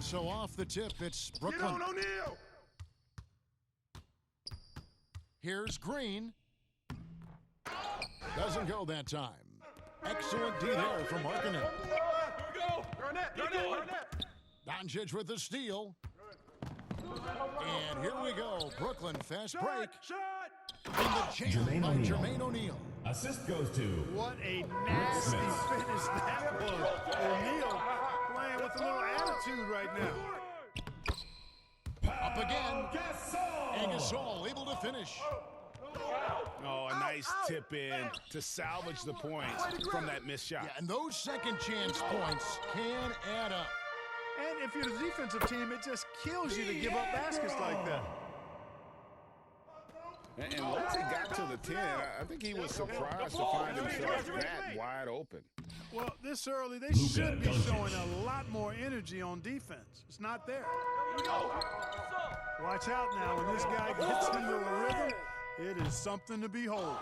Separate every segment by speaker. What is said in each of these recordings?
Speaker 1: so off the tip, it's Brooklyn.
Speaker 2: Get on, O'Neal!
Speaker 1: Here's Green. Doesn't go that time. Excellent D there from Markkanen.
Speaker 2: Here we go! Garnett!
Speaker 1: Doncic with the steal. And here we go. Brooklyn fast break.
Speaker 2: Shot!
Speaker 1: And the jam by Jermaine O'Neal.
Speaker 3: Assist goes to
Speaker 4: What a nasty finish that was. O'Neal playing with a little attitude right now.
Speaker 1: Up again. And Gasol able to finish.
Speaker 5: Oh, a nice tip in to salvage the points from that missed shot.
Speaker 1: Yeah, and those second chance points can add up.
Speaker 4: And if you're the defensive team, it just kills you to give up baskets like that.
Speaker 5: And once he got to the 10, I think he was surprised to find himself that wide open.
Speaker 4: Well, this early, they should be showing a lot more energy on defense. It's not there. Watch out now. When this guy gets into a rhythm, it is something to behold.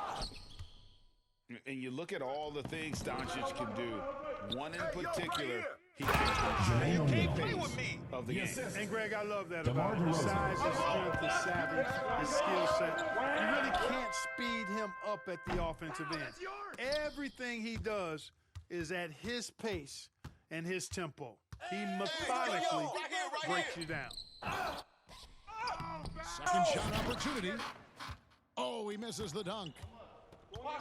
Speaker 5: And you look at all the things Doncic can do. One in particular, he can control of the game.
Speaker 4: And Greg, I love that about him. His size, his strength, his savvy, his skill set. You really can't speed him up at the offensive end. Everything he does is at his pace and his tempo. He methodically breaks you down.
Speaker 1: Second shot opportunity. Oh, he misses the dunk.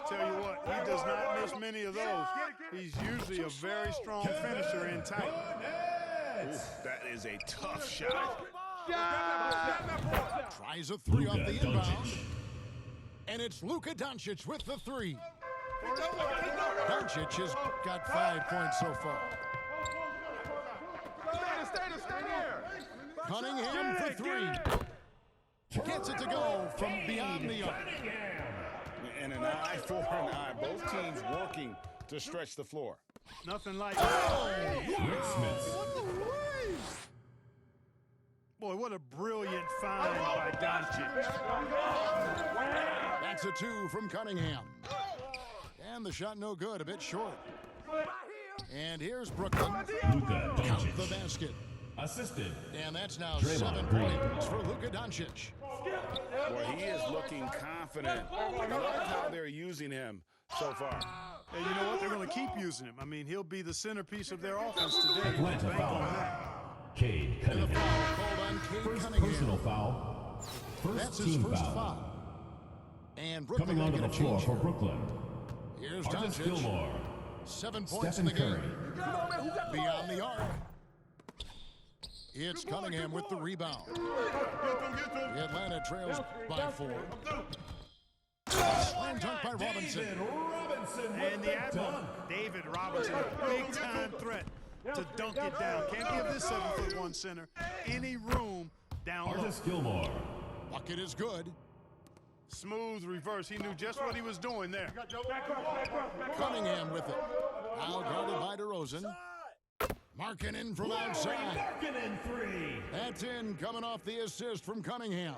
Speaker 4: Tell you what, he does not miss many of those. He's usually a very strong finisher in tight.
Speaker 5: Ooh, that is a tough shot.
Speaker 1: Tries a three off the inbound. And it's Luka Doncic with the three. Doncic has got 5 points so far.
Speaker 2: Stay there!
Speaker 1: Cunningham for three. Gets it to go from beyond the arc.
Speaker 5: And an eye for an eye. Both teams working to stretch the floor.
Speaker 4: Nothing like
Speaker 3: Rick Smith.
Speaker 4: Boy, what a brilliant find by Doncic.
Speaker 1: That's a two from Cunningham. And the shot no good, a bit short. And here's Brooklyn.
Speaker 3: Luka
Speaker 1: Count the
Speaker 3: Doncic.
Speaker 1: basket.
Speaker 3: Assisted.
Speaker 1: And that's now
Speaker 3: Draymond
Speaker 1: 7
Speaker 3: Green.
Speaker 1: points for Luka Doncic.
Speaker 5: Boy, he is looking confident. I love how they're using him so far.
Speaker 4: And you know what? They're going to keep using him. I mean, he'll be the centerpiece of their offense today.
Speaker 3: Atlanta
Speaker 4: Bank on
Speaker 3: foul.
Speaker 4: that.
Speaker 3: Cade
Speaker 1: And a
Speaker 3: Cunningham.
Speaker 1: foul called on Cade
Speaker 3: First
Speaker 1: Cunningham.
Speaker 3: personal foul.
Speaker 1: That's
Speaker 3: First
Speaker 1: his
Speaker 3: team
Speaker 1: first
Speaker 3: foul.
Speaker 1: foul. And Brooklyn
Speaker 3: Coming onto
Speaker 1: making
Speaker 3: the
Speaker 1: a
Speaker 3: floor
Speaker 1: change.
Speaker 3: for Brooklyn.
Speaker 1: Here's
Speaker 3: Artis
Speaker 1: Doncic.
Speaker 3: Gilmore.
Speaker 1: 7 points in
Speaker 3: Stephen
Speaker 1: the game.
Speaker 3: Curry.
Speaker 1: Beyond the arc. It's Cunningham with the rebound. The Atlanta trails by 4. Slam dunk by Robinson.
Speaker 3: David Robinson.
Speaker 4: And the Admiral, David Robinson, a big-time threat to dunk it down. Can't give this 7'1" center any room down low.
Speaker 3: Artis Gilmore.
Speaker 1: Bucket is good.
Speaker 4: Smooth reverse. He knew just what he was doing there.
Speaker 1: Cunningham with it. Now guarded by DeRozan. Markkanen from outside.
Speaker 3: Markkanen three.
Speaker 1: That's in, coming off the assist from Cunningham.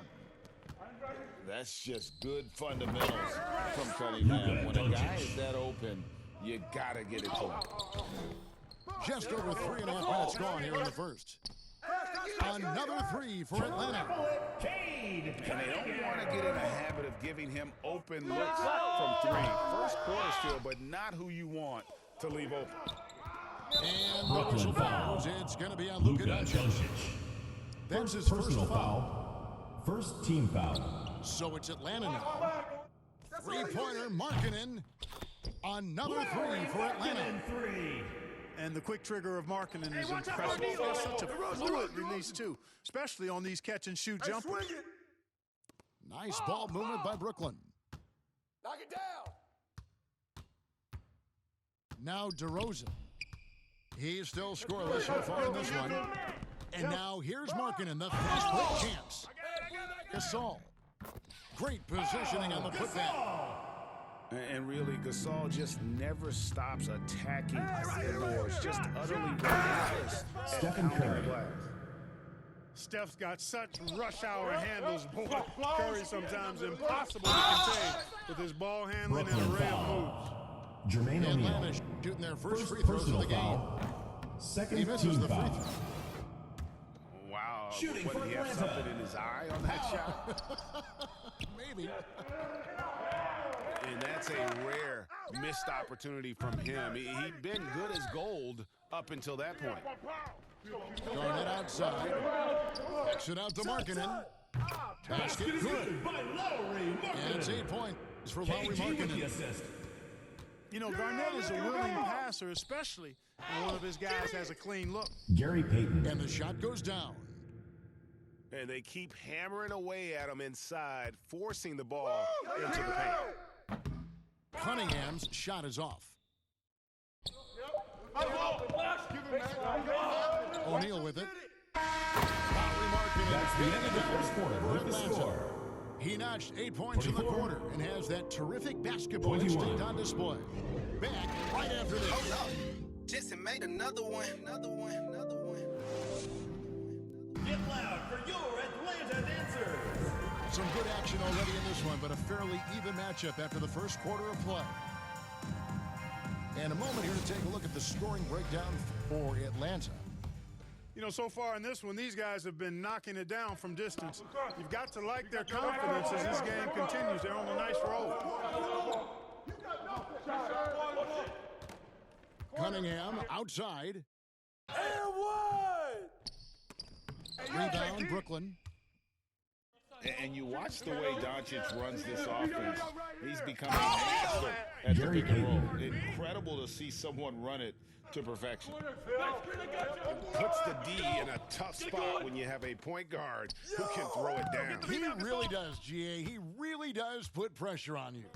Speaker 5: That's just good fundamentals from Cunningham. When a guy is that open, you gotta get it to him.
Speaker 1: Just over 3.5 minutes gone here in the first. Another three for Atlanta.
Speaker 3: Cade.
Speaker 5: And they don't want to get in a habit of giving him open looks from three. First quarter still, but not who you want to leave open.
Speaker 1: And
Speaker 3: Brooklyn
Speaker 1: whistle
Speaker 3: foul.
Speaker 1: blows. It's going to be on Luka
Speaker 3: Luka
Speaker 1: Doncic.
Speaker 3: Doncic.
Speaker 1: That's his first
Speaker 3: Personal
Speaker 1: foul.
Speaker 3: foul. First team foul.
Speaker 1: So it's Atlanta now. Three-pointer, Markkanen. Another three for Atlanta.
Speaker 3: Three.
Speaker 4: And the quick trigger of Markkanen is impressive. That's such a fluid release, too, especially on these catch-and-shoot jumpers.
Speaker 1: Nice ball movement by Brooklyn.
Speaker 2: Knock it down!
Speaker 1: Now DeRozan. He's still scoreless so far in this one. And now here's Markkanen, the fast break champs. Gasol. Great positioning on the putback.
Speaker 5: And really, Gasol just never stops attacking the boards. Just utterly relentless.
Speaker 3: Stephen Curry.
Speaker 4: Steph's got such rush hour handles, boy. Curry sometimes impossible to contain with his ball handling and
Speaker 3: Brooklyn
Speaker 4: array of
Speaker 3: foul.
Speaker 4: moves.
Speaker 3: Jermaine
Speaker 1: Atlanta
Speaker 3: O'Neal.
Speaker 1: shooting their first
Speaker 3: First
Speaker 1: free throws of
Speaker 3: personal
Speaker 1: the game.
Speaker 3: foul.
Speaker 1: He
Speaker 3: Second
Speaker 1: misses
Speaker 3: team
Speaker 1: the free
Speaker 3: foul.
Speaker 1: throw.
Speaker 3: Shooting
Speaker 5: What,
Speaker 3: for
Speaker 5: did he have
Speaker 3: Atlanta.
Speaker 5: something in his eye on that shot?
Speaker 1: Maybe.
Speaker 5: And that's a rare missed opportunity from him. He'd been good as gold up until that point.
Speaker 1: Garnett outside. Kicks it out to Markkanen. Basket good.
Speaker 3: By Lowry
Speaker 1: And it's 8 points for Lowry
Speaker 3: KG with the
Speaker 1: Markkanen.
Speaker 3: assist.
Speaker 4: You know, Garnett is a willing passer, especially when one of his guys has a clean look.
Speaker 3: Gary Payton.
Speaker 1: And the shot goes down.
Speaker 2: And they keep hammering away at him inside, forcing the ball into the paint.
Speaker 1: Cunningham's shot is off. O'Neal with it. Lowry Markkanen.
Speaker 3: That's the end of the first quarter
Speaker 1: for
Speaker 3: with the
Speaker 1: Atlanta.
Speaker 3: score.
Speaker 1: He notched 8 points in the
Speaker 3: 24.
Speaker 1: quarter and has that terrific basketball
Speaker 3: 21.
Speaker 1: instinct on display. Back right after this.
Speaker 6: Hold up. Jesse made another one. Another one. Another one.
Speaker 3: Get loud for your Atlanta dancers.
Speaker 1: Some good action already in this one, but a fairly even matchup after the first quarter of play. And a moment here to take a look at the scoring breakdown for Atlanta.
Speaker 4: You know, so far in this one, these guys have been knocking it down from distance. You've got to like their confidence as this game continues. They're on a nice roll.
Speaker 1: Cunningham outside. Rebound, Brooklyn.
Speaker 5: And you watch the way Doncic runs this offense. He's becoming a master at the
Speaker 3: Gary
Speaker 5: pick and roll.
Speaker 3: Payton.
Speaker 5: Incredible to see someone run it to perfection.
Speaker 2: Puts the D in a tough spot when you have a point guard who can throw it down.
Speaker 1: He really does, GA. He really does put pressure on you.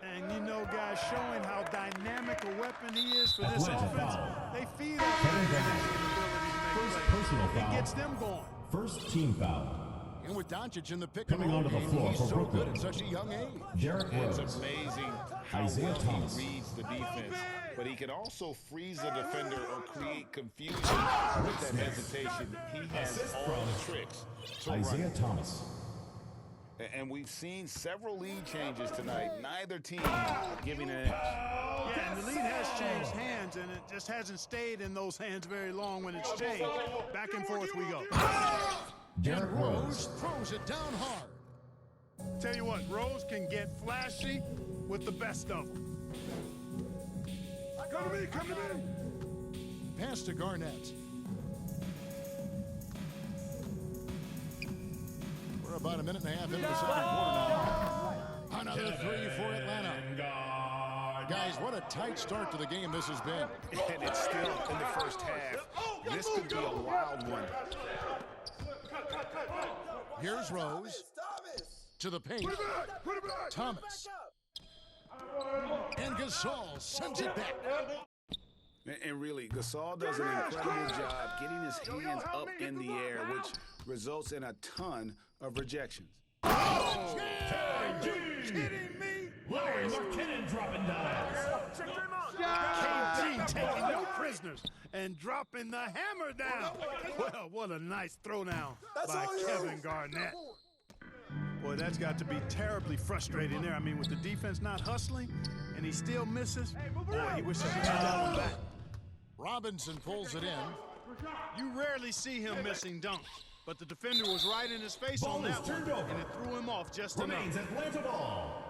Speaker 4: And you know, guys, showing how dynamic a weapon he is for this
Speaker 3: Atlanta
Speaker 4: offense.
Speaker 3: foul.
Speaker 4: They feed off
Speaker 3: Kevin
Speaker 4: his
Speaker 3: Garnett.
Speaker 4: ability to
Speaker 3: First
Speaker 4: make plays.
Speaker 3: personal
Speaker 4: He
Speaker 3: foul.
Speaker 4: gets them going.
Speaker 3: First team foul.
Speaker 1: And with Doncic in the pick
Speaker 3: Coming
Speaker 1: and roll
Speaker 3: onto the
Speaker 1: game,
Speaker 3: floor
Speaker 1: he's
Speaker 3: for
Speaker 1: so
Speaker 3: Brooklyn.
Speaker 1: good at such a young age.
Speaker 3: Derek
Speaker 5: It's
Speaker 3: Rose.
Speaker 5: amazing how
Speaker 3: Isaiah
Speaker 5: well
Speaker 3: Thomas.
Speaker 5: he reads the defense, but he can also freeze a defender or create confusion with that hesitation. He has
Speaker 3: Assist
Speaker 5: all
Speaker 3: from
Speaker 5: the tricks to
Speaker 3: Isaiah
Speaker 5: run.
Speaker 3: Thomas.
Speaker 5: And we've seen several lead changes tonight. Neither team giving an edge.
Speaker 4: Yeah, and the lead has changed hands, and it just hasn't stayed in those hands very long when it's changed. Back and forth we go.
Speaker 3: Derek
Speaker 1: And Rose
Speaker 3: Rose.
Speaker 1: throws it down hard.
Speaker 4: Tell you what, Rose can get flashy with the best of them.
Speaker 2: Come to me, come to me.
Speaker 1: Pass to Garnett. We're about a minute and a half into the second quarter now. Another three for Atlanta. Guys, what a tight start to the game this has been.
Speaker 2: And it's still in the first half. This could be a wild one.
Speaker 1: Here's Rose to the paint. Thomas. And Gasol sends it back.
Speaker 5: And really, Gasol does an incredible job getting his hands up in the air, which results in a ton of rejections.
Speaker 3: Lowry Markkanen dropping dimes.
Speaker 4: KG taking no prisoners and dropping the hammer down. Well, what a nice throwdown by Kevin Garnett. Boy, that's got to be terribly frustrating there. I mean, with the defense not hustling and he still misses, boy, he wishes he had that one back.
Speaker 1: Robinson pulls it in.
Speaker 4: You rarely see him missing dunks, but the defender was right in his face
Speaker 3: Ball
Speaker 4: on
Speaker 3: is
Speaker 4: that one,
Speaker 3: turned over.
Speaker 4: and it threw him off just enough.
Speaker 3: Remains Atlanta ball.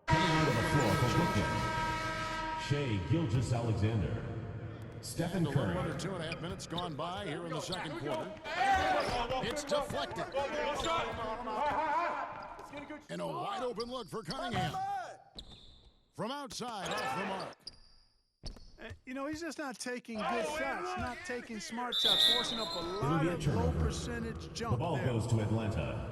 Speaker 3: Coming onto the floor for Brooklyn. Shea Gilgeous-Alexander. Stephen
Speaker 1: A little
Speaker 3: Curry.
Speaker 1: under 2.5 minutes gone by here in the second quarter. It's deflected. And a wide open look for Cunningham. From outside, off the mark.
Speaker 4: You know, he's just not taking good shots, not taking smart shots, forcing up a
Speaker 3: It'll
Speaker 4: lot
Speaker 3: be a
Speaker 4: of
Speaker 3: turnover.
Speaker 4: low percentage
Speaker 3: The
Speaker 4: jump
Speaker 3: ball
Speaker 4: there.
Speaker 3: goes to Atlanta.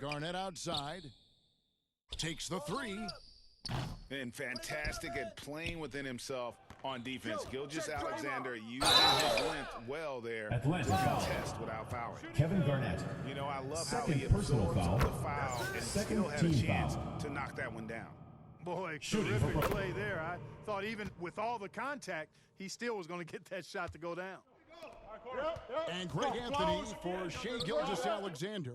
Speaker 1: Garnett outside. Takes the three.
Speaker 5: And fantastic at playing within himself on defense. Gilgeous-Alexander using his length well there
Speaker 3: Atlanta
Speaker 5: to
Speaker 3: foul.
Speaker 5: contest without fouling.
Speaker 3: Kevin Garnett.
Speaker 5: You know, I love
Speaker 3: Second
Speaker 5: how he
Speaker 3: personal
Speaker 5: absorbs
Speaker 3: foul.
Speaker 5: the foul and
Speaker 3: Second
Speaker 5: still had a
Speaker 3: team
Speaker 5: chance
Speaker 3: foul.
Speaker 5: to knock that one down.
Speaker 4: Boy,
Speaker 3: Shooting for
Speaker 4: terrific
Speaker 3: Brooklyn.
Speaker 4: play there. I thought even with all the contact, he still was going to get that shot to go down.
Speaker 1: And Greg Anthony for Shea Gilgeous-Alexander.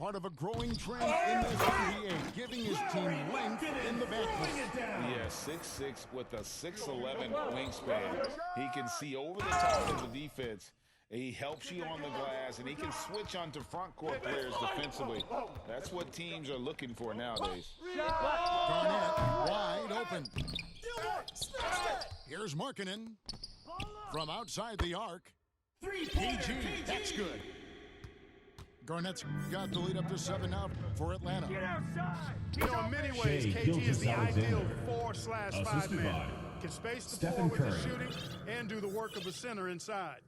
Speaker 1: part of a growing trend in this NBA, giving his team length in the backcourt.
Speaker 5: Yeah, 6'6" with a 6'11" wingspan. He can see over the top of the defense. He helps you on the glass, and he can switch onto front court players defensively. That's what teams are looking for nowadays.
Speaker 1: Garnett wide open. Here's Markkanen from outside the arc. PG, that's good. Garnett's got the lead up to 7 now for Atlanta.
Speaker 4: You know, in many ways,
Speaker 3: Shea
Speaker 4: KG is the ideal
Speaker 3: Gilgeous-Alexander.
Speaker 4: 4/5
Speaker 3: Assisted
Speaker 4: man.
Speaker 3: by
Speaker 4: Can space the
Speaker 3: Stephen
Speaker 4: floor with his
Speaker 3: Curry.
Speaker 4: shooting and do the work of a center inside.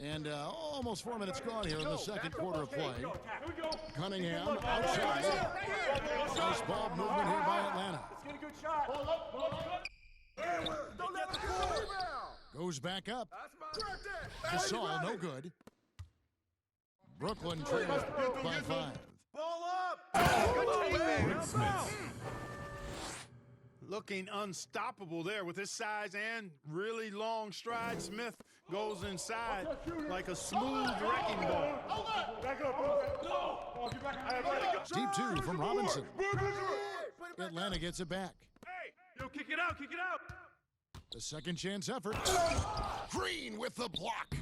Speaker 1: And almost 4 minutes gone here in the second quarter of play. Cunningham outside. Nice ball movement here by Atlanta. Goes back up. Gasol, no good. Brooklyn trails by 5.
Speaker 3: Rick Smith.
Speaker 4: Looking unstoppable there with his size and really long stride. Smith goes inside like a smooth wrecking ball.
Speaker 1: Deep 2 from Robinson. Atlanta gets it back.
Speaker 4: Kick it out, kick it out.
Speaker 1: The second chance effort. Green with the block.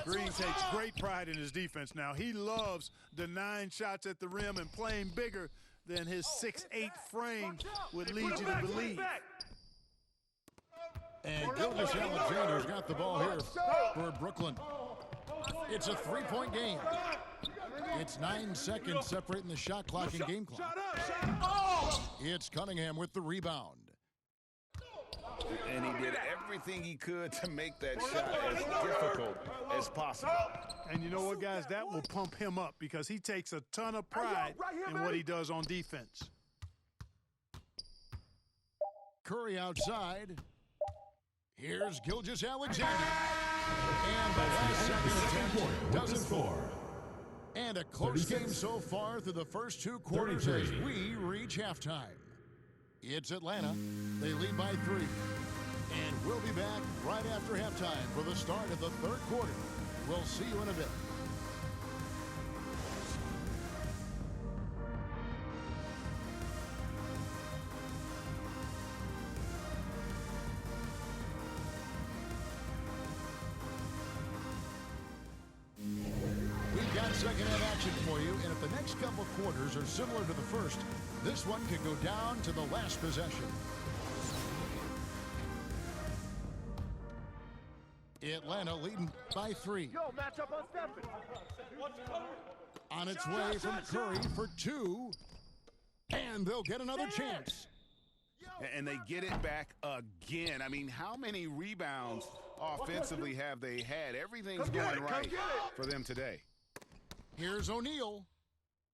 Speaker 4: Green takes great pride in his defense now. He loves denying shots at the rim and playing bigger than his 6'8" frame would lead you to believe.
Speaker 1: And Gilgeous-Alexander's got the ball here for Brooklyn. It's a 3-point game. It's 9 seconds separating the shot clock and game clock. It's Cunningham with the rebound.
Speaker 5: And he did everything he could to make that shot as difficult as possible.
Speaker 4: And you know what, guys? That will pump him up because he takes a ton of pride in what he does on defense.
Speaker 1: Curry outside. Here's Gilgeous-Alexander. And the last second attempt doesn't score. And a close game so far through the first 2 quarters as we reach halftime. It's Atlanta. They lead by 3. And we'll be back right after halftime for the start of the third quarter. We'll see you in a bit. We've got second half action for you, and if the next couple quarters are similar to the first, this one could go down to the last possession. Atlanta leading by 3. On its way from Curry for 2. And they'll get another chance.
Speaker 5: And they get it back again. I mean, how many rebounds offensively have they had? Everything's going right for them today.
Speaker 1: Here's O'Neal.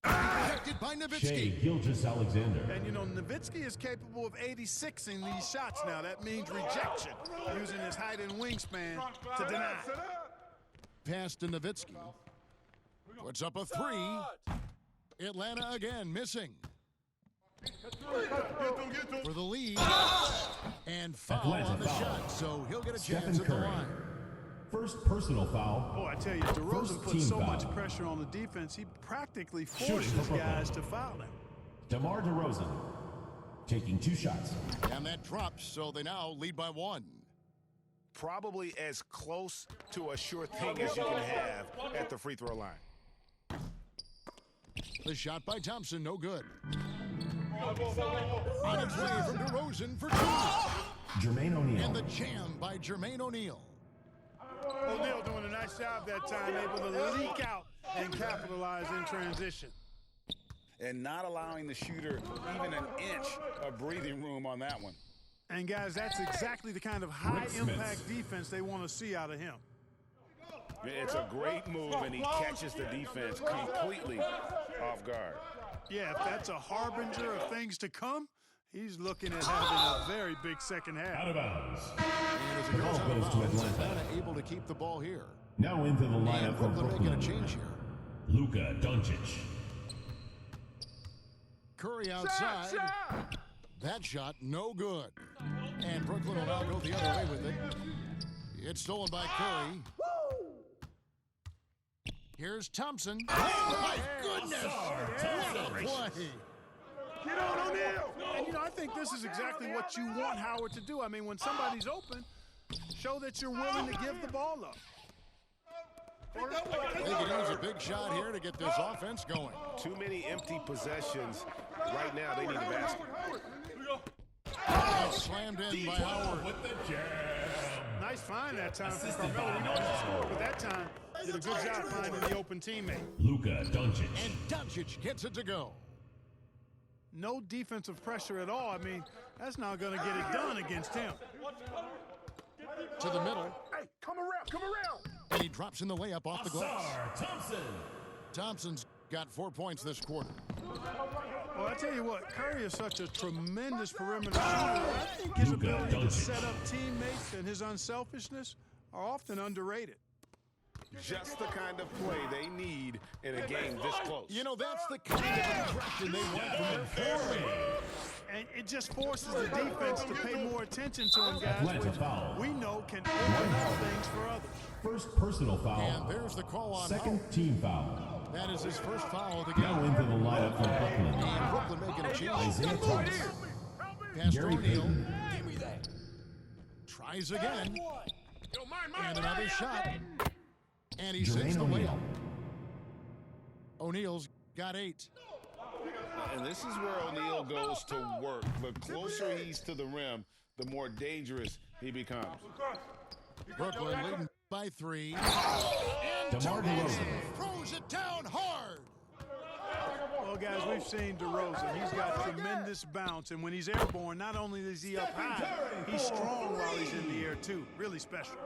Speaker 1: Protected by
Speaker 3: Shea
Speaker 1: Nowitzki.
Speaker 3: Gilgeous-Alexander.
Speaker 4: And, you know, Nowitzki is capable of 86ing these shots now. That means rejection, using his height and wingspan to deny.
Speaker 1: Pass to Nowitzki. Puts up a 3. Atlanta again missing. For the lead. And foul on the shot, so he'll get a chance at the line.
Speaker 3: First personal foul.
Speaker 4: Oh, I tell you,
Speaker 3: First
Speaker 4: DeRozan puts
Speaker 3: team
Speaker 4: so
Speaker 3: foul.
Speaker 4: much pressure on the defense, he practically
Speaker 3: Shooting
Speaker 4: forces
Speaker 3: for Brooklyn.
Speaker 4: guys to foul him.
Speaker 3: DeMar DeRozan taking 2 shots.
Speaker 1: And that drops, so they now lead by 1.
Speaker 2: Probably as close to a sure thing as you can have at the free throw line.
Speaker 1: The shot by Thompson, no good. On its way from DeRozan for 2.
Speaker 3: Jermaine O'Neal.
Speaker 1: And the jam by Jermaine O'Neal.
Speaker 4: O'Neal doing a nice job that time, able to leak out and capitalize in transition.
Speaker 5: And not allowing the shooter even an inch of breathing room on that one.
Speaker 4: And, guys, that's exactly the kind of high-impact defense they want to see out of him.
Speaker 2: It's a great move, and he catches the defense completely off guard.
Speaker 4: Yeah, if that's a harbinger of things to come, he's looking at having a very big second half.
Speaker 3: Out of bounds.
Speaker 1: And as it goes out
Speaker 3: Ball
Speaker 1: of
Speaker 3: goes to
Speaker 1: bounds,
Speaker 3: Atlanta.
Speaker 1: Atlanta able to keep the ball here.
Speaker 3: Now into the lineup
Speaker 1: And
Speaker 3: for
Speaker 1: Brooklyn
Speaker 3: Brooklyn.
Speaker 1: making a change here.
Speaker 3: Luka Doncic.
Speaker 1: Curry outside. That shot, no good. And Brooklyn will now go the other way with it. It's stolen by Curry. Here's Thompson. Oh, my goodness. What a play.
Speaker 4: Get on O'Neal. And, I think this is exactly what you want Howard to do. I mean, when somebody's open, show that you're willing to give the ball up.
Speaker 1: They could use a big shot here to get this offense going.
Speaker 2: Too many empty possessions. Right now, they need a basket.
Speaker 1: That's slammed in by Howard.
Speaker 3: With the jam.
Speaker 4: Nice find that time from Carmelo. We know he's a scorer, but that time did a good job finding the open teammate.
Speaker 3: Luka Doncic.
Speaker 1: And Doncic gets it to go.
Speaker 4: No defensive pressure at all. I mean, that's not going to get it done against him.
Speaker 1: To the middle.
Speaker 2: Hey, come around.
Speaker 1: And he drops in the layup off the glass.
Speaker 3: Ausar Thompson.
Speaker 1: Thompson's got 4 points this quarter.
Speaker 4: Well, I tell you what, Curry is such a tremendous perimeter shooter. I think his
Speaker 3: Luka
Speaker 4: ability to
Speaker 3: Doncic.
Speaker 4: set up teammates and his unselfishness are often underrated.
Speaker 2: Just the kind of play they need in a game this close.
Speaker 1: That's the kind of aggression they want from their forward.
Speaker 4: And it just forces the defense to pay more attention to him, guys,
Speaker 3: Atlanta
Speaker 4: which
Speaker 3: foul.
Speaker 4: we know can open up things for others.
Speaker 3: First personal foul.
Speaker 1: And there's the call on
Speaker 3: Second
Speaker 1: Howard.
Speaker 3: team foul.
Speaker 1: That is his first foul of the
Speaker 3: Now
Speaker 1: game.
Speaker 3: into the lineup for Brooklyn.
Speaker 1: And Brooklyn making a change.
Speaker 3: Isaiah Thomas.
Speaker 1: Pass to
Speaker 3: Gary
Speaker 1: O'Neal.
Speaker 3: Payton.
Speaker 1: Tries again. And another shot. And he
Speaker 3: Jermaine
Speaker 1: sinks the
Speaker 3: O'Neal.
Speaker 1: layup. O'Neal's got 8.
Speaker 5: And this is where O'Neal goes to work. The closer he's to the rim, the more dangerous he becomes.
Speaker 1: Brooklyn leading by 3. And
Speaker 3: DeMar DeRozan.
Speaker 1: throws it down hard.
Speaker 4: Well, guys, we've seen DeRozan. He's got tremendous bounce, and when he's airborne, not only is he up high, he's strong while he's in the air, too. Really special.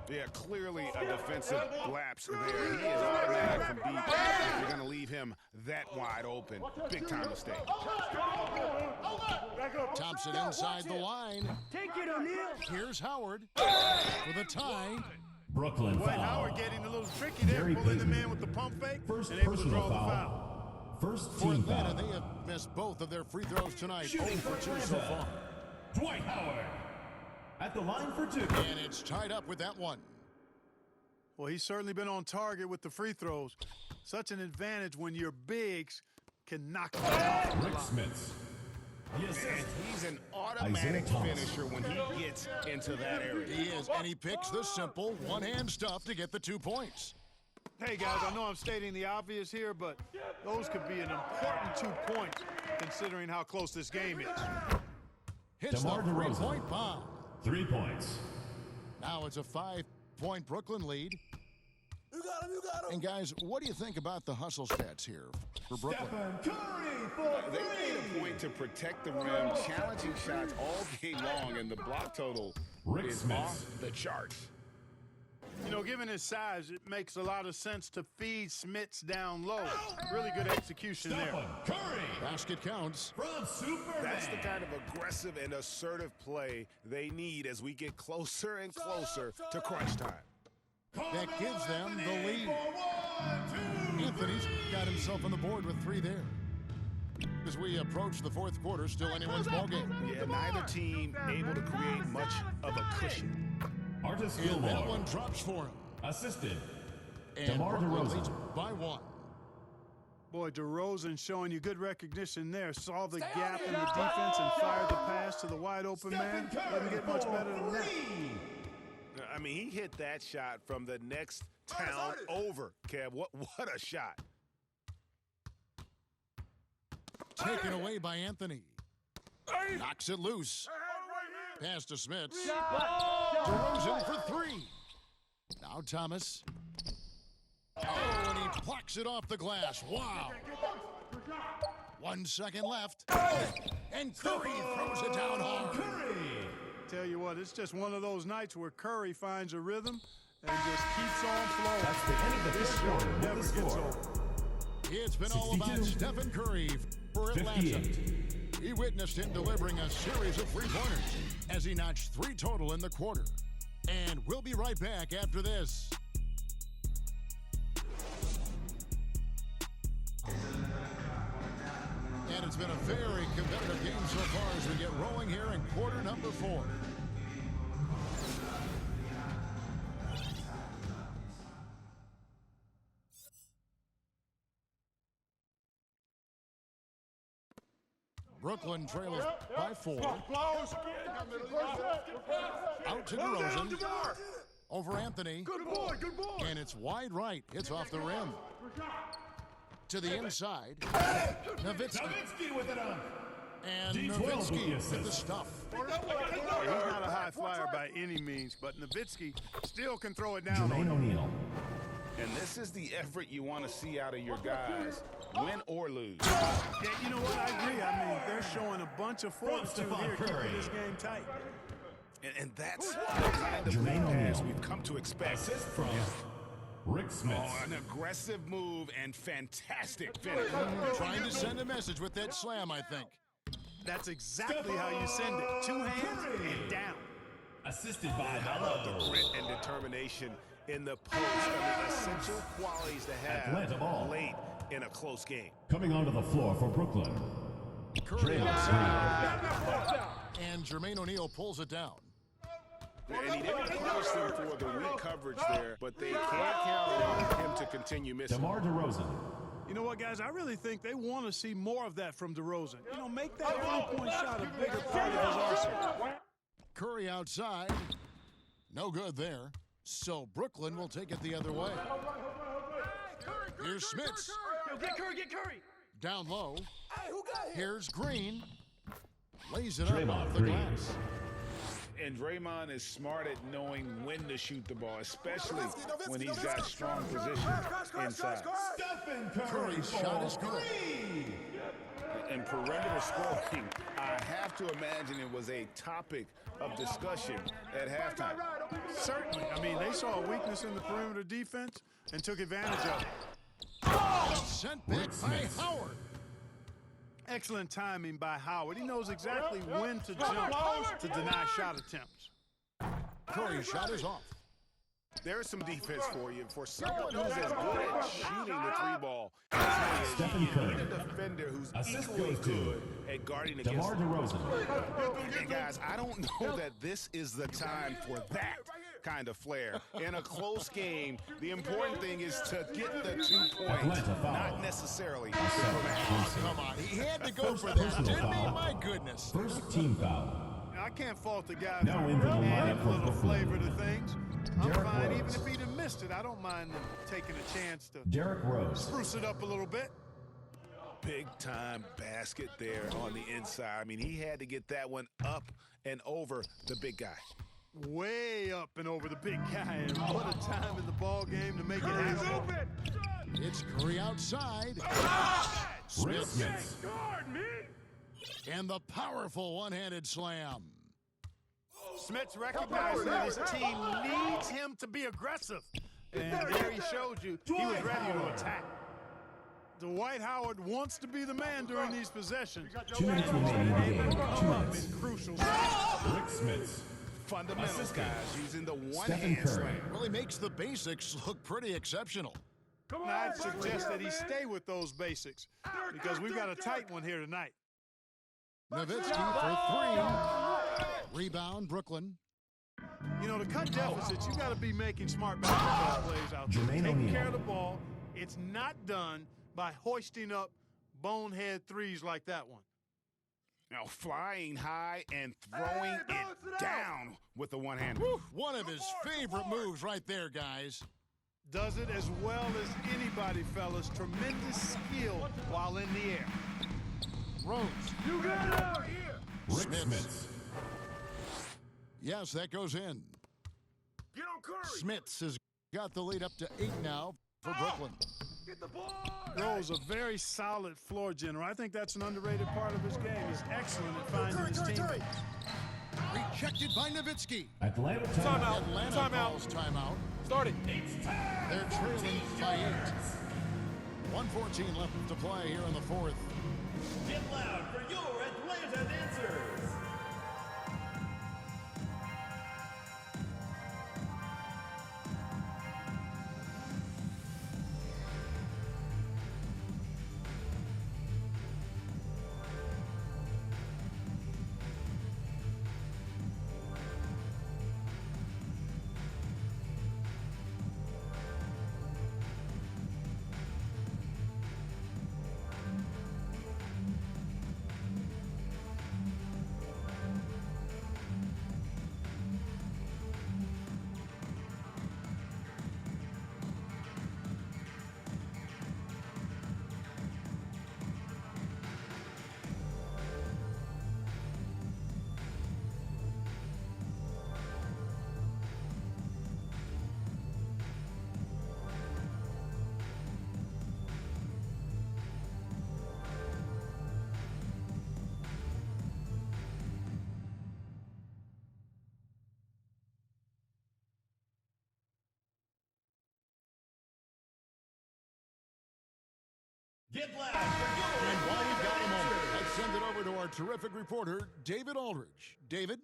Speaker 2: Yeah, clearly a defensive lapse there. He is automatic from deep. If you're going to leave him that wide open, big-time mistake.
Speaker 1: Thompson inside the line. Take it, O'Neal. Here's Howard with a tie.
Speaker 3: Brooklyn
Speaker 4: Dwight
Speaker 3: foul.
Speaker 4: Howard getting a little tricky there,
Speaker 3: Gary
Speaker 4: pulling the
Speaker 3: Payton.
Speaker 4: man with the pump fake
Speaker 3: First
Speaker 4: and able to
Speaker 3: personal
Speaker 4: draw the
Speaker 3: foul.
Speaker 4: foul.
Speaker 3: First
Speaker 1: For
Speaker 3: team
Speaker 1: Atlanta,
Speaker 3: foul.
Speaker 1: they have missed both of their free throws tonight. 0 for 2 so far.
Speaker 3: Dwight Howard. At the line for 2.
Speaker 1: And it's tied up with that one.
Speaker 4: Well, he's certainly been on target with the free throws. Such an advantage when your bigs can knock them down from the
Speaker 3: Rick
Speaker 4: line.
Speaker 3: Smith. Yes.
Speaker 2: And he's an automatic
Speaker 3: Isaiah Thomas.
Speaker 2: finisher when he gets into that area.
Speaker 1: He is, and he picks the simple one-hand stuff to get the 2 points.
Speaker 4: Hey, guys, I know I'm stating the obvious here, but those could be an important 2 points considering how close this game is.
Speaker 1: Hits
Speaker 3: DeMar
Speaker 1: the
Speaker 3: DeRozan.
Speaker 1: 3-point bomb.
Speaker 3: 3 points.
Speaker 1: Now it's a 5-point Brooklyn lead.
Speaker 6: You got him.
Speaker 1: And guys, what do you think about the hustle stats here for Brooklyn?
Speaker 3: Stephen Curry for
Speaker 5: They made a point to protect the rim, challenging shots all game long, and the block total
Speaker 3: Rick
Speaker 5: is
Speaker 3: Smith.
Speaker 5: off the charts.
Speaker 4: Given his size, it makes a lot of sense to feed Smits down low. Really good execution there.
Speaker 3: Stephen Curry
Speaker 1: Basket counts.
Speaker 3: from Superman.
Speaker 2: That's the kind of aggressive and assertive play they need as we get closer and closer to crunch time.
Speaker 1: That gives them the lead. Anthony's got himself on the board with 3 there. As we approach the 4th quarter, still anyone's ballgame.
Speaker 2: Yeah, neither team able to create much of a cushion.
Speaker 3: Artis
Speaker 1: And that
Speaker 3: Gilmore.
Speaker 1: one drops for him.
Speaker 3: Assisted.
Speaker 1: And
Speaker 3: DeMar
Speaker 1: Brooklyn
Speaker 3: DeRozan.
Speaker 1: leads by 1.
Speaker 4: Boy, DeRozan showing you good recognition there. Saw the gap in the defense and fired the pass to the wide open man. Doesn't get much better than that.
Speaker 2: I mean, he hit that shot from the next town over, Kev. What a shot.
Speaker 1: Taken away by Anthony. Knocks it loose. Pass to Smith. DeRozan for 3. Now Thomas. Oh, and he plucks it off the glass. Wow. 1 second left. And Curry throws it down hard.
Speaker 4: Tell you what, it's just one of those nights where Curry finds a rhythm and just keeps on flowing.
Speaker 3: That's the end of the
Speaker 4: This
Speaker 3: first
Speaker 4: show
Speaker 3: quarter.
Speaker 4: never
Speaker 3: With the
Speaker 4: gets
Speaker 3: score.
Speaker 4: over.
Speaker 1: It's been all about
Speaker 3: 62.
Speaker 1: Stephen Curry for Atlanta.
Speaker 3: 58.
Speaker 1: He witnessed him delivering a series of three-pointers as he notched 3 total in the quarter. And we'll be right back after this. And it's been a very competitive game so far as we get rolling here in quarter number 4. Brooklyn trails by 4. Out to DeRozan. Over Anthony.
Speaker 7: Good boy, good boy.
Speaker 1: And it's wide right. It's off the rim. To the inside. Nowitzki.
Speaker 3: Nowitzki with it on.
Speaker 1: And
Speaker 3: D12 with the
Speaker 1: Nowitzki with the
Speaker 3: assist.
Speaker 1: stuff.
Speaker 4: He's not a high flyer by any means, but Nowitzki still can throw it down.
Speaker 3: Jermaine O'Neal.
Speaker 5: And this is the effort you want to see out of your guys, win or lose.
Speaker 4: Yeah, you know what? I agree. I mean, they're showing a bunch of fortitude
Speaker 3: Stephon
Speaker 4: here,
Speaker 3: Curry.
Speaker 4: keeping this game tight.
Speaker 2: And that's the kind of
Speaker 3: Jermaine
Speaker 2: pass
Speaker 3: O'Neal.
Speaker 2: we've come to expect.
Speaker 3: Assist from Rick Smith.
Speaker 2: Oh, an aggressive move and fantastic finish.
Speaker 1: Trying to send a message with that slam, I think.
Speaker 4: That's exactly how you send it. 2 hands and down.
Speaker 3: Assisted by
Speaker 2: How about the
Speaker 3: Mello.
Speaker 2: grit and determination in the post? I mean, essential qualities to
Speaker 3: Atlanta
Speaker 2: have
Speaker 3: ball.
Speaker 2: late in a close game.
Speaker 3: Coming onto the floor for Brooklyn.
Speaker 1: Curry
Speaker 3: Draymond
Speaker 1: outside. And Jermaine O'Neal pulls it down.
Speaker 2: And he didn't punish them for the weak coverage there, but they can't count on him to continue missing.
Speaker 3: DeMar DeRozan.
Speaker 4: You know what, guys? I really think they want to see more of that from DeRozan. You know, make that three-point shot a bigger part of his arsenal.
Speaker 1: Curry outside. No good there. So Brooklyn will take it the other way. Here's Smits.
Speaker 7: Get Curry, get Curry.
Speaker 1: Down low.
Speaker 7: Hey, who got him?
Speaker 1: Here's Green. Lays it up
Speaker 3: Draymond
Speaker 1: off the
Speaker 3: Green.
Speaker 1: glass.
Speaker 5: And Draymond is smart at knowing when to shoot the ball, especially when he's got strong position inside.
Speaker 3: Stephen
Speaker 1: Curry's shot is good.
Speaker 5: And perimeter scoring, I have to imagine it was a topic of discussion at halftime.
Speaker 4: Certainly. I mean, they saw a weakness in the perimeter defense and took advantage of it.
Speaker 1: Sent back by Howard.
Speaker 4: Excellent timing by Howard. He knows exactly when to jump to deny shot attempts.
Speaker 1: Curry's shot is off.
Speaker 2: There's some defense for you. For someone who's as good at shooting the three ball as he is,
Speaker 3: Stephen
Speaker 2: you need
Speaker 3: Curry.
Speaker 2: a defender who's
Speaker 3: Assist
Speaker 2: equally
Speaker 3: goes to
Speaker 2: good at guarding against
Speaker 3: DeMar
Speaker 2: him.
Speaker 3: DeRozan.
Speaker 2: And guys, I don't know that this is the time for that kind of flair. In a close game, the important thing is to get the 2 points,
Speaker 3: Atlanta foul.
Speaker 2: not necessarily the
Speaker 1: Come on, he had to go for that,
Speaker 3: Personal
Speaker 1: didn't he?
Speaker 3: foul.
Speaker 1: My goodness.
Speaker 3: First team foul.
Speaker 4: Now, I can't fault the guy
Speaker 3: Now
Speaker 4: for
Speaker 3: into the
Speaker 4: adding
Speaker 3: lineup
Speaker 4: a
Speaker 3: for
Speaker 4: little
Speaker 3: Brooklyn.
Speaker 4: flavor to things. I'm
Speaker 3: Derrick
Speaker 4: fine. Even
Speaker 3: Rose.
Speaker 4: if he'd have missed it, I don't mind them taking a chance to
Speaker 3: Derrick Rose.
Speaker 4: spruce it up a little bit.
Speaker 2: big time basket there on the inside. I mean, he had to get that one up and over the big guy.
Speaker 4: Way up and over the big guy. And what a time in the ball game to make it happen.
Speaker 1: It's Curry outside.
Speaker 3: Rick
Speaker 1: Smith.
Speaker 3: Smith.
Speaker 7: Guard me.
Speaker 1: And the powerful one-handed slam.
Speaker 4: Smits recognized that his team needs him to be aggressive. And there he showed you he was ready to attack. Dwight Howard wants to be the man during these possessions.
Speaker 3: 2 minutes remaining in the game. 2
Speaker 4: Come up
Speaker 3: minutes.
Speaker 4: in crucial spots.
Speaker 3: Rick Smith.
Speaker 2: Fundamentals,
Speaker 3: Assistant.
Speaker 2: guys, using the
Speaker 3: Stephen
Speaker 2: one-hand
Speaker 3: Curry.
Speaker 2: slam.
Speaker 1: Really makes the basics look pretty exceptional.
Speaker 7: Come on,
Speaker 4: And I'd
Speaker 7: Buckley.
Speaker 4: suggest that he stay with those basics because we've got a tight one here tonight.
Speaker 1: Nowitzki for 3. Rebound, Brooklyn.
Speaker 4: You know, to cut deficits, you got to be making smart basketball plays out there.
Speaker 3: Jermaine
Speaker 4: Taking
Speaker 3: O'Neal.
Speaker 4: care of the ball. It's not done by hoisting up bonehead threes like that one.
Speaker 2: Now flying high and throwing
Speaker 7: Hey, balance
Speaker 2: it
Speaker 7: it out.
Speaker 2: down with the one hand.
Speaker 1: One of his favorite moves right there, guys.
Speaker 4: Does it as well as anybody, fellas. Tremendous skill while in the air.
Speaker 1: Rose.
Speaker 7: You got it out here.
Speaker 3: Rick
Speaker 1: Smith.
Speaker 3: Smith.
Speaker 1: Yes, that goes in.
Speaker 7: Get on Curry.
Speaker 1: Smits has got the lead up to 8 now for Brooklyn.
Speaker 7: Get the ball.
Speaker 4: Rose, a very solid floor general. I think that's an underrated part of his game. He's excellent at finding his teammates.
Speaker 1: Rejected by Nowitzki.
Speaker 3: Atlanta timeout.
Speaker 7: Timeout.
Speaker 1: Atlanta
Speaker 7: Timeout.
Speaker 1: calls timeout.
Speaker 7: Start it.
Speaker 1: They're trailing by 8. 1:14 left to play here in the fourth.
Speaker 8: Get loud for your Atlanta dancers. Get loud for your
Speaker 1: And while we've got a moment,
Speaker 8: Atlanta
Speaker 1: let's send it over to our terrific reporter, David Aldridge. David?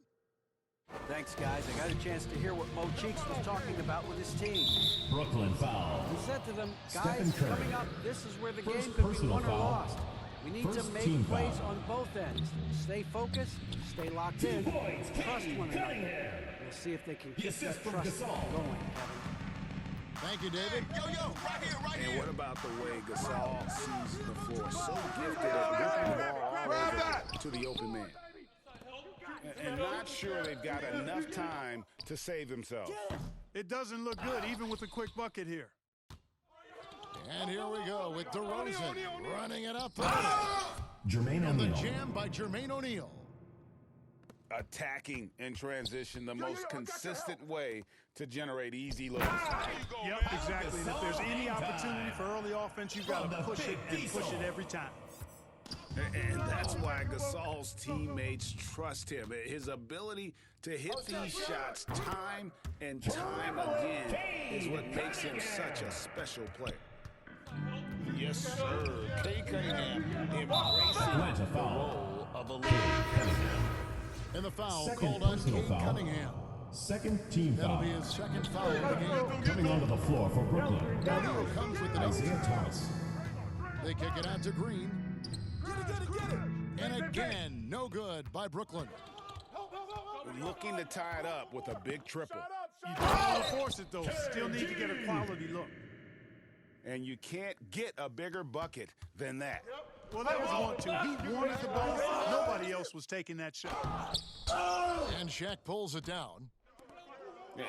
Speaker 9: Thanks, guys. I got a chance to hear what Mo Cheeks was talking about with his team.
Speaker 3: Brooklyn foul.
Speaker 9: He said to them,
Speaker 3: Stephen
Speaker 9: guys,
Speaker 3: Curry.
Speaker 9: coming up, this is where the
Speaker 3: First
Speaker 9: game could be
Speaker 3: personal
Speaker 9: won or
Speaker 3: foul.
Speaker 9: lost. We need to
Speaker 3: First
Speaker 9: make
Speaker 3: team
Speaker 9: plays
Speaker 3: foul.
Speaker 9: on both ends. Stay focused, stay locked in,
Speaker 8: points,
Speaker 9: trust
Speaker 8: Cade
Speaker 9: one another.
Speaker 8: Cunningham.
Speaker 9: We'll see if they can
Speaker 8: The
Speaker 9: keep
Speaker 8: assist
Speaker 9: that
Speaker 8: from
Speaker 9: trust
Speaker 8: Gasol.
Speaker 9: going, Kevin.
Speaker 1: Thank you, David.
Speaker 2: And what about the way Gasol sees the floor? So gifted at whipping the ball all over to the open man. And not sure they've got enough time to save themselves.
Speaker 4: It doesn't look good, even with a quick bucket here.
Speaker 1: And here we go with DeRozan running it up.
Speaker 3: Jermaine
Speaker 1: And the
Speaker 3: O'Neal.
Speaker 1: jam by Jermaine O'Neal.
Speaker 2: Attacking in transition, the most consistent way to generate easy looks.
Speaker 4: Yep, exactly. And if there's any opportunity for early offense, you've got to push it and push it every time.
Speaker 2: And that's why Gasol's teammates trust him. His ability to hit these shots time and time again is what makes him such a special player.
Speaker 5: Yes, sir. Cade Cunningham embracing
Speaker 3: Atlanta
Speaker 5: the
Speaker 3: foul.
Speaker 5: role of a
Speaker 3: Cade
Speaker 5: leader.
Speaker 3: Cunningham.
Speaker 1: And the foul
Speaker 3: Second
Speaker 1: called on
Speaker 3: personal
Speaker 1: Cade
Speaker 3: foul.
Speaker 1: Cunningham.
Speaker 3: Second team
Speaker 1: That'll
Speaker 3: foul.
Speaker 1: be his second foul of the game.
Speaker 3: Coming onto the floor for Brooklyn.
Speaker 1: O'Neal comes with the
Speaker 3: Isaiah Thomas.
Speaker 1: They kick it out to Green. And again, no good by Brooklyn.
Speaker 2: Looking to tie it up with a big triple.
Speaker 4: You don't want to force it, though. Still need to get a quality look.
Speaker 2: And you can't get a bigger bucket than that.
Speaker 4: Well, that was 1-2. He wanted the ball. Nobody else was taking that shot.
Speaker 1: And Shaq pulls it down.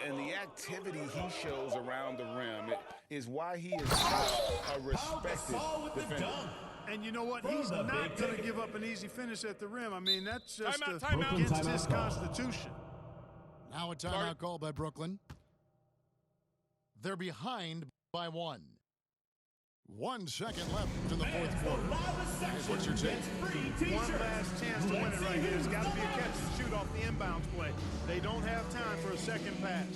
Speaker 2: And the activity he shows around the rim is why he is such a respected defender.
Speaker 4: And you know what? He's not going to give up an easy finish at the rim. I mean, that's just
Speaker 3: Brooklyn
Speaker 4: against
Speaker 3: timeout
Speaker 4: his
Speaker 3: call.
Speaker 4: constitution.
Speaker 1: Now a timeout call by Brooklyn. They're behind by 1. 1 second left in the fourth quarter. What's your take?
Speaker 4: One last chance to win it right here. There's got to be a catch and shoot off the inbounds play. They don't have time for a second pass.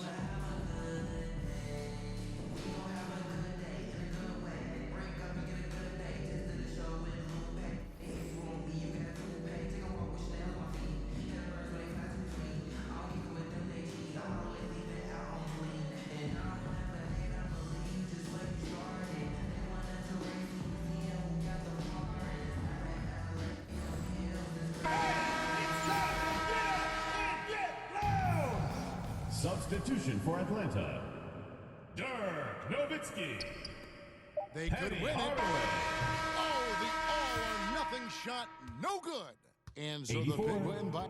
Speaker 3: Substitution for Atlanta. Dirk Nowitzki.
Speaker 1: They could
Speaker 3: Penny
Speaker 1: win it.
Speaker 3: Hardaway.
Speaker 1: Oh, the all-or-nothing shot, no good. And so the
Speaker 3: 84.
Speaker 1: big win by...